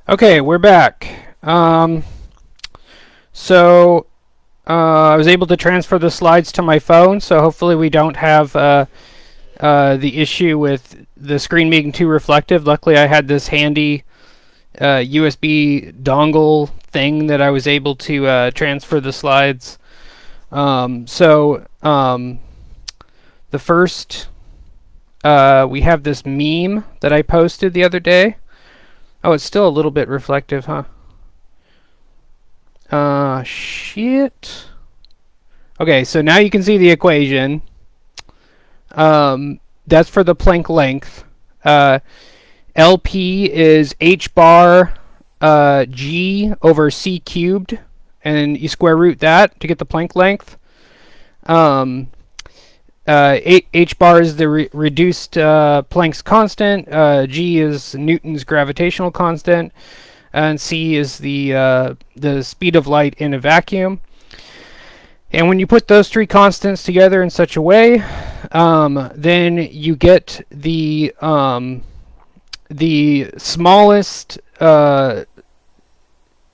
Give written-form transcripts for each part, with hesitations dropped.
Okay, we're back. So I was able to transfer the slides to my phone, so hopefully we don't have the issue with the screen being too reflective. Luckily, I had this handy USB dongle thing that I was able to transfer the slides. The first, we have this meme that I posted the other day. Oh, it's still a little bit reflective, huh? Shit. Okay, so now you can see the equation. That's for the Planck length. LP is h bar g over c cubed, and you square root that to get the Planck length. H bar is the reduced Planck's constant. G is Newton's gravitational constant, and c is the speed of light in a vacuum. And when you put those three constants together in such a way, then you get the smallest, the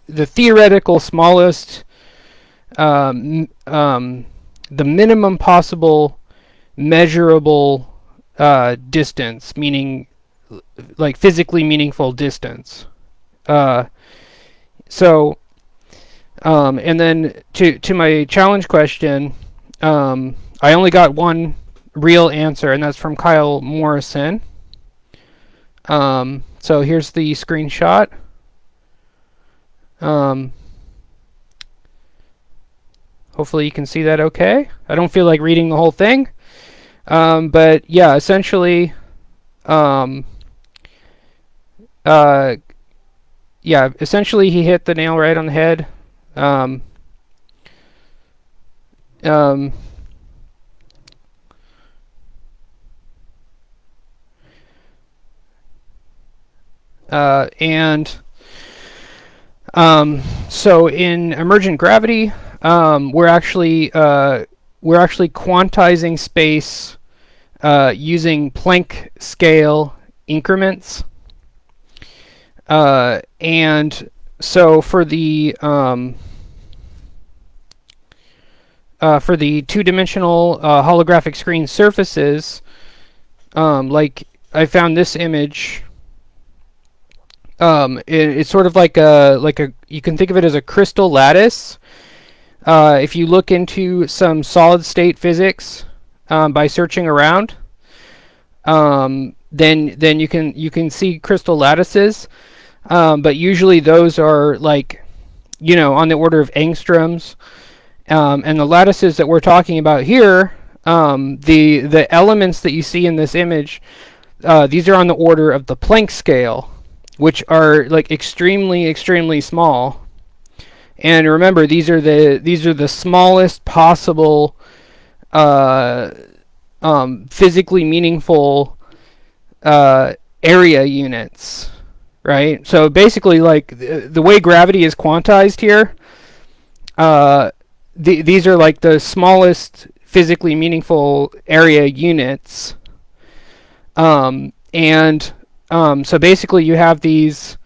theoretical smallest, the minimum possible measurable distance, meaning like physically meaningful distance. And then to my challenge question, I only got one real answer, and that's from Kyle Morrison. So here's the screenshot. Hopefully you can see that okay. I don't feel like reading the whole thing. But yeah, essentially, essentially he hit the nail right on the head. And so in emergent gravity, we're actually quantizing space using Planck scale increments. And so for the two-dimensional holographic screen surfaces, like I found this image. It's sort of like a you can think of it as a crystal lattice. If you look into some solid state physics by searching around, then you can see crystal lattices, but usually those are like, on the order of angstroms, and the lattices that we're talking about here, the elements that you see in this image, these are on the order of the Planck scale, which are like extremely small. And remember, these are the smallest possible physically meaningful area units, right? So basically, like the way gravity is quantized here, these are like the smallest physically meaningful area units. So basically, you have these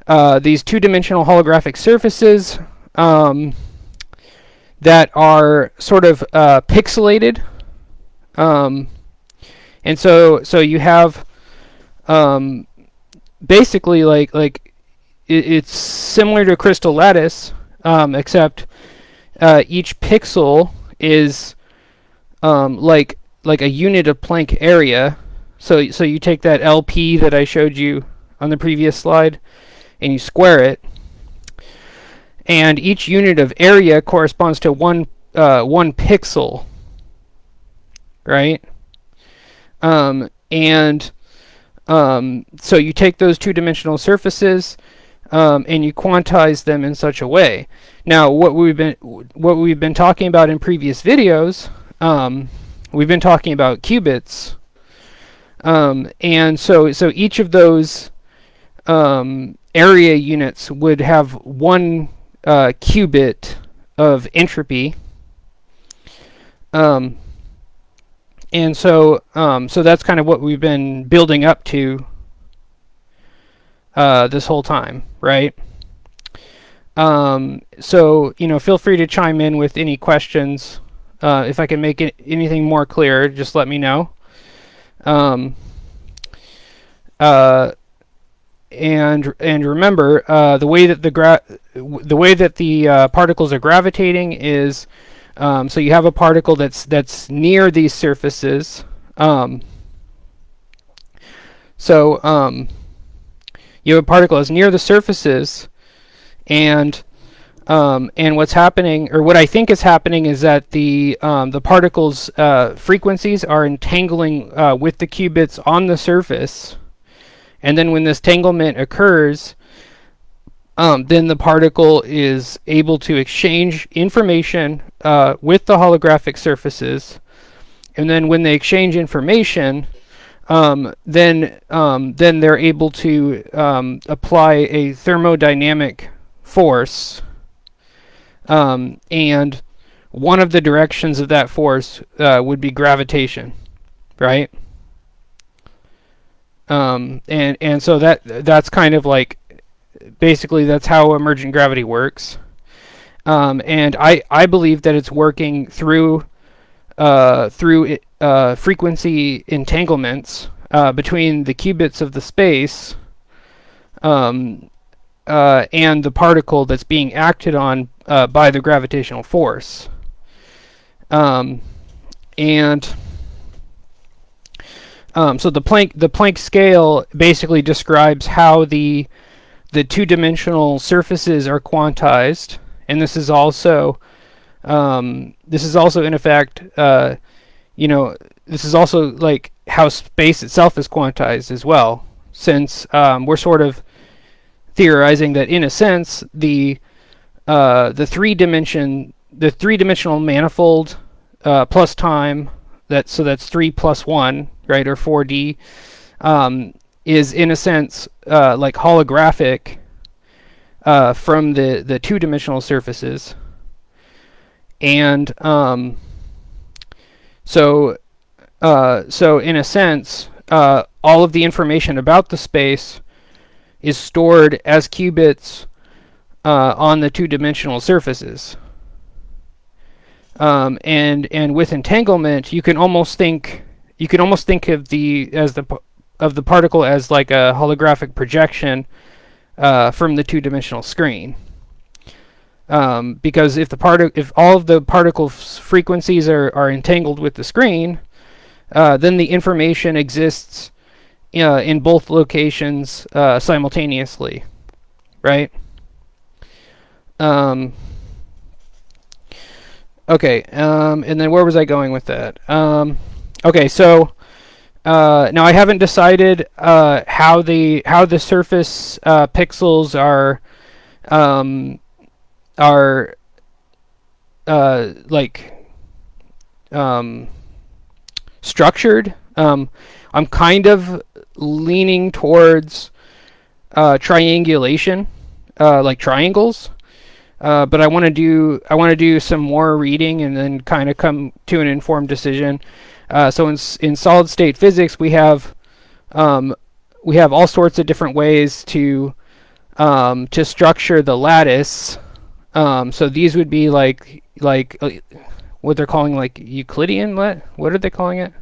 two-dimensional holographic surfaces that are sort of pixelated, and so you have basically like it's similar to a crystal lattice, except each pixel is like a unit of Planck area. So you take that LP that I showed you on the previous slide, and you square it, and each unit of area corresponds to one pixel, right? So you take those two-dimensional surfaces, and you quantize them in such a way. Now, what we've been talking about in previous videos, we've been talking about qubits, and so each of those area units would have one qubit of entropy, and so that's kind of what we've been building up to this whole time, right? So feel free to chime in with any questions. If I can make anything more clear, just let me know. Um, uh, and remember, the way that the particles are gravitating is, so you have a particle that's near these surfaces. You have a particle that's near the surfaces, and what's happening, or what I think is happening, is that the particles' frequencies are entangling with the qubits on the surface, and then when this tanglement occurs, then the particle is able to exchange information with the holographic surfaces, and then when they exchange information, then they're able to apply a thermodynamic force, and one of the directions of that force would be gravitation, right? And so that's kind of like, basically that's how emergent gravity works. And I believe that it's working through frequency entanglements between the qubits of the space and the particle that's being acted on by the gravitational force. So the Planck scale basically describes how the two-dimensional surfaces are quantized, and this is also in effect, this is also like how space itself is quantized as well, since we're sort of theorizing that, in a sense, the three-dimensional manifold plus time, that's 3 plus 1, right, or 4D, is in a sense like holographic from the two-dimensional surfaces. And so in a sense, all of the information about the space is stored as qubits on the two-dimensional surfaces. And with entanglement, you can almost think of the particle as like a holographic projection from the two-dimensional screen. Because if all of the particle's frequencies are entangled with the screen, then the information exists in both locations simultaneously, right? Okay, and then where was I going with that? Okay, so now I haven't decided how the surface pixels are structured. I'm kind of leaning towards triangulation, like triangles. But I want to do some more reading and then kind of come to an informed decision. So in solid state physics, we have all sorts of different ways to structure the lattice. So these would be like what they're calling like Euclidean. What are they calling it?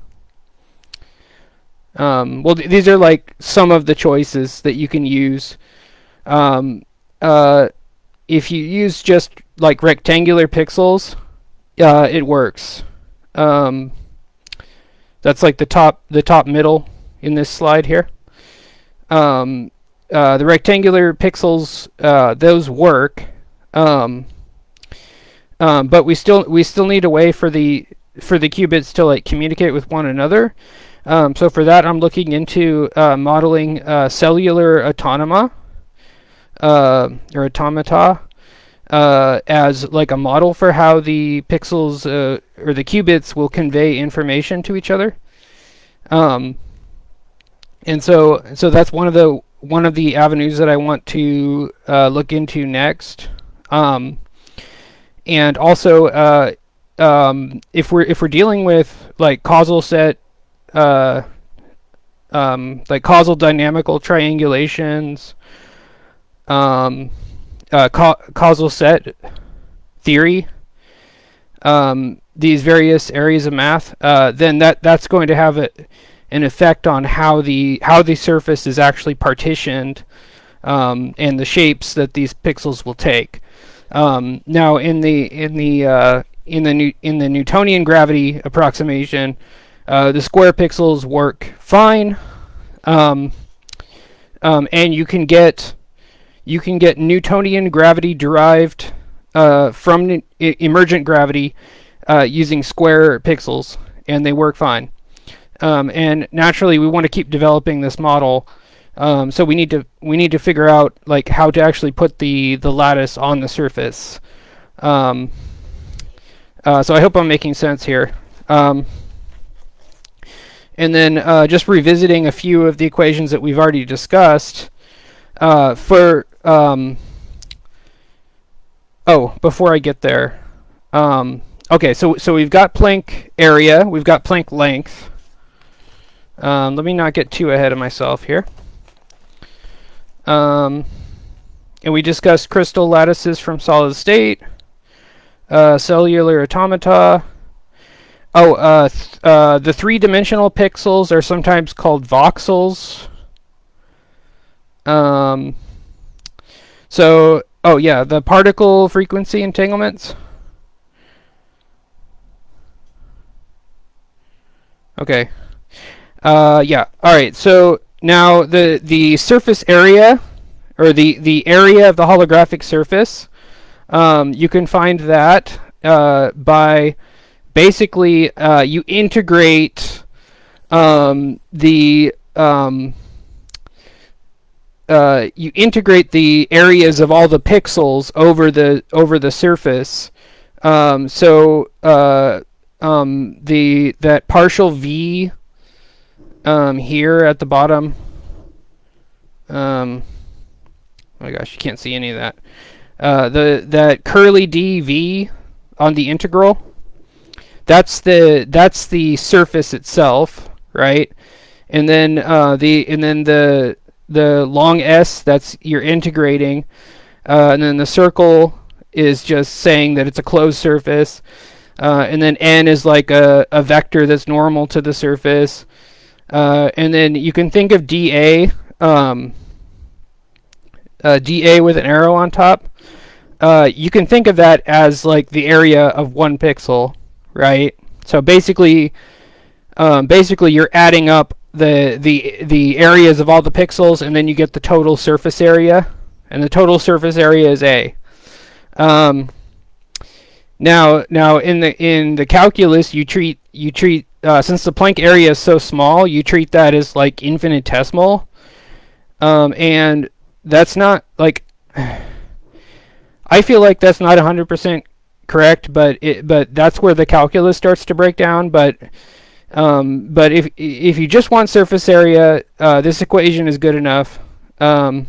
Well, these are like some of the choices that you can use. If you use just like rectangular pixels, it works. That's like the top middle in this slide here. The rectangular pixels, those work, but we still need a way for the qubits to like communicate with one another. So for that, I'm looking into modeling cellular automata as like a model for how the pixels or the qubits will convey information to each other. And so that's one of the avenues that I want to look into next. And also, if we're dealing with like causal set like causal dynamical triangulations, causal set theory, these various areas of math, then that's going to have an effect on how the surface is actually partitioned, and the shapes that these pixels will take. Now, in the Newtonian gravity approximation, the square pixels work fine, and you can get Newtonian gravity derived from emergent gravity using square pixels, and they work fine. And naturally, we want to keep developing this model. So we need to figure out like how to actually put the lattice on the surface. So I hope I'm making sense here. And then just revisiting a few of the equations that we've already discussed. Before I get there, okay, so we've got Planck area, we've got Planck length. Let me not get too ahead of myself here. And we discussed crystal lattices from solid state, cellular automata. The three-dimensional pixels are sometimes called voxels. The particle frequency entanglements. Okay. All right. So now the surface area, or the area of the holographic surface, you can find that by basically you integrate the areas of all the pixels over the surface. That partial V here at the bottom. Oh my gosh, you can't see any of that. That curly dV on the integral. That's the surface itself, right? And then the long S, that's you're integrating, and then the circle is just saying that it's a closed surface, and then N is like a vector that's normal to the surface, and then you can think of dA, dA with an arrow on top. You can think of that as like the area of one pixel, right? So basically you're adding up the areas of all the pixels, and then you get the total surface area, and the total surface area is A. Now in the calculus, you treat since the Planck area is so small, you treat that as like infinitesimal, and that's not like, I feel like that's not 100% correct, but that's where the calculus starts to break down. But if you just want surface area, this equation is good enough. This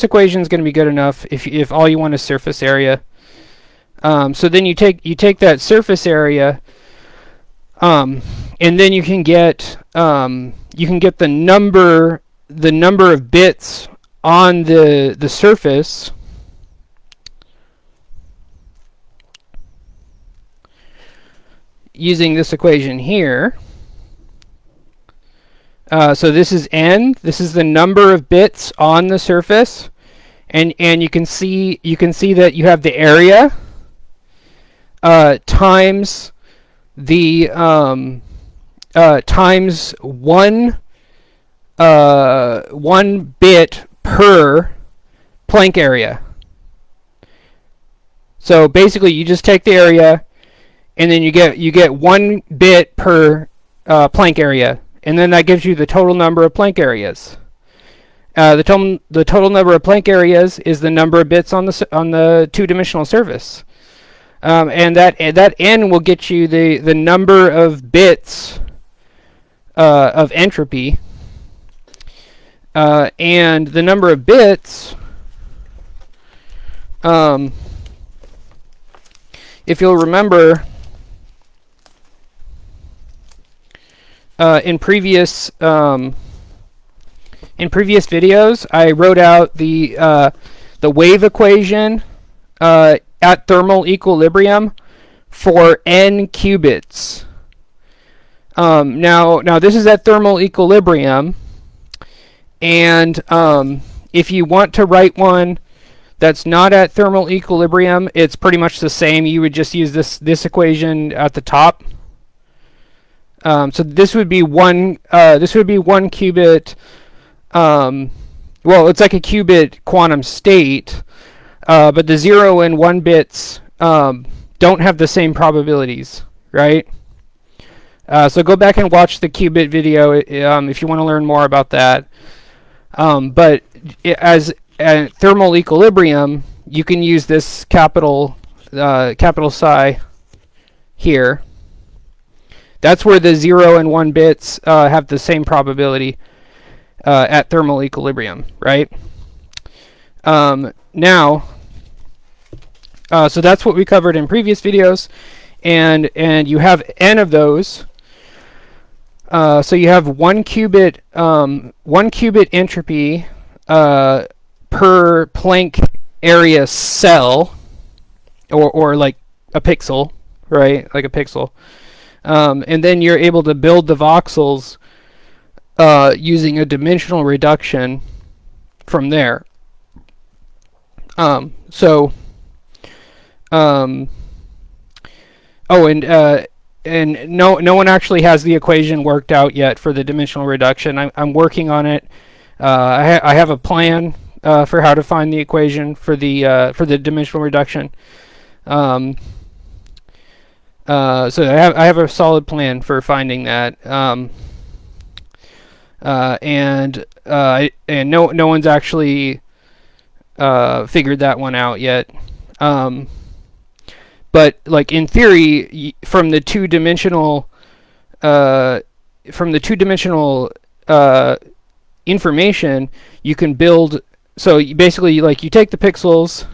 equation is going to be good enough if all you want is surface area. So then you take that surface area, and then you can get the number of bits on the surface using this equation here. So this is n. This is the number of bits on the surface, and you can see that you have the area times the times one bit per Planck area. So basically, you just take the area, and then you get 1 bit per Planck area, and then that gives you the total number of Planck areas. The total number of Planck areas is the number of bits on the two-dimensional surface, and that n will get you the number of bits of entropy, and the number of bits. If you'll remember, in previous videos, I wrote out the wave equation at thermal equilibrium for n qubits. Now this is at thermal equilibrium, and if you want to write one that's not at thermal equilibrium, it's pretty much the same. You would just use this equation at the top. So this would be one qubit. Well, it's like a qubit quantum state, but the 0 and 1 bits don't have the same probabilities, right? So go back and watch the qubit video if you want to learn more about that. But as at thermal equilibrium, you can use this capital psi here. That's where the 0 and 1 bits have the same probability at thermal equilibrium, right? Now, so that's what we covered in previous videos, and you have n of those. So you have one qubit entropy per Planck area cell, or like a pixel, right? Like a pixel. And then you're able to build the voxels using a dimensional reduction from there. Oh, and no one actually has the equation worked out yet for the dimensional reduction. I'm working on it. I have a plan for how to find the equation for the dimensional reduction. So I have a solid plan for finding that. And no one's actually figured that one out yet. But like in theory, from the two-dimensional information, you can build. So basically, like, you take the pixels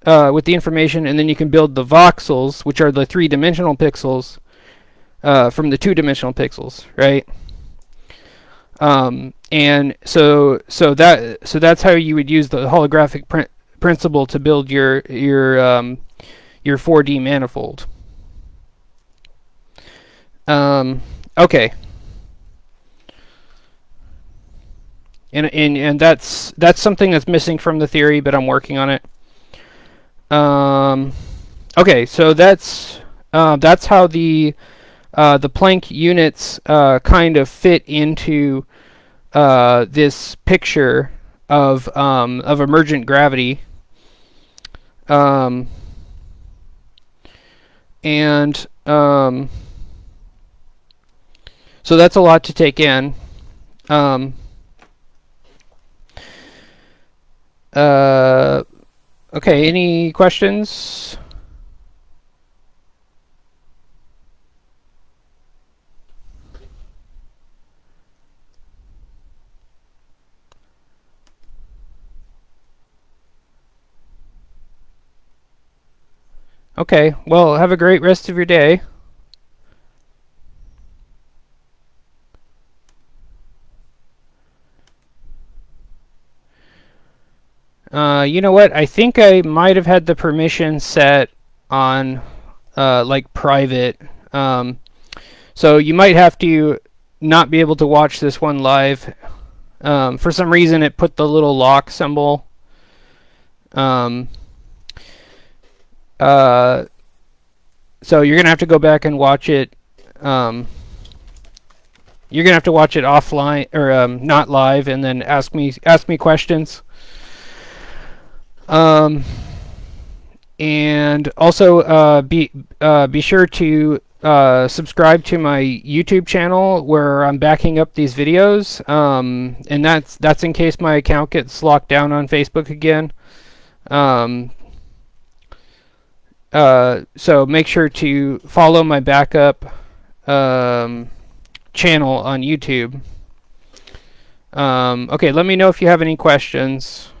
with the information, and then you can build the voxels, which are the three-dimensional pixels, from the two-dimensional pixels, right? And so that's how you would use the holographic principle to build your 4D manifold. Okay. And that's something that's missing from the theory, but I'm working on it. Okay, so that's how the Planck units kind of fit into this picture of emergent gravity. So that's a lot to take in. Okay, any questions? Okay, well, have a great rest of your day. You know what? I think I might have had the permission set on like private. So you might have to not be able to watch this one live. For some reason, it put the little lock symbol. So you're gonna have to go back and watch it. You're gonna have to watch it offline, or not live, and then ask me questions. And also be sure to subscribe to my YouTube channel, where I'm backing up these videos. And that's in case my account gets locked down on Facebook again. So make sure to follow my backup channel on YouTube. Okay, let me know if you have any questions.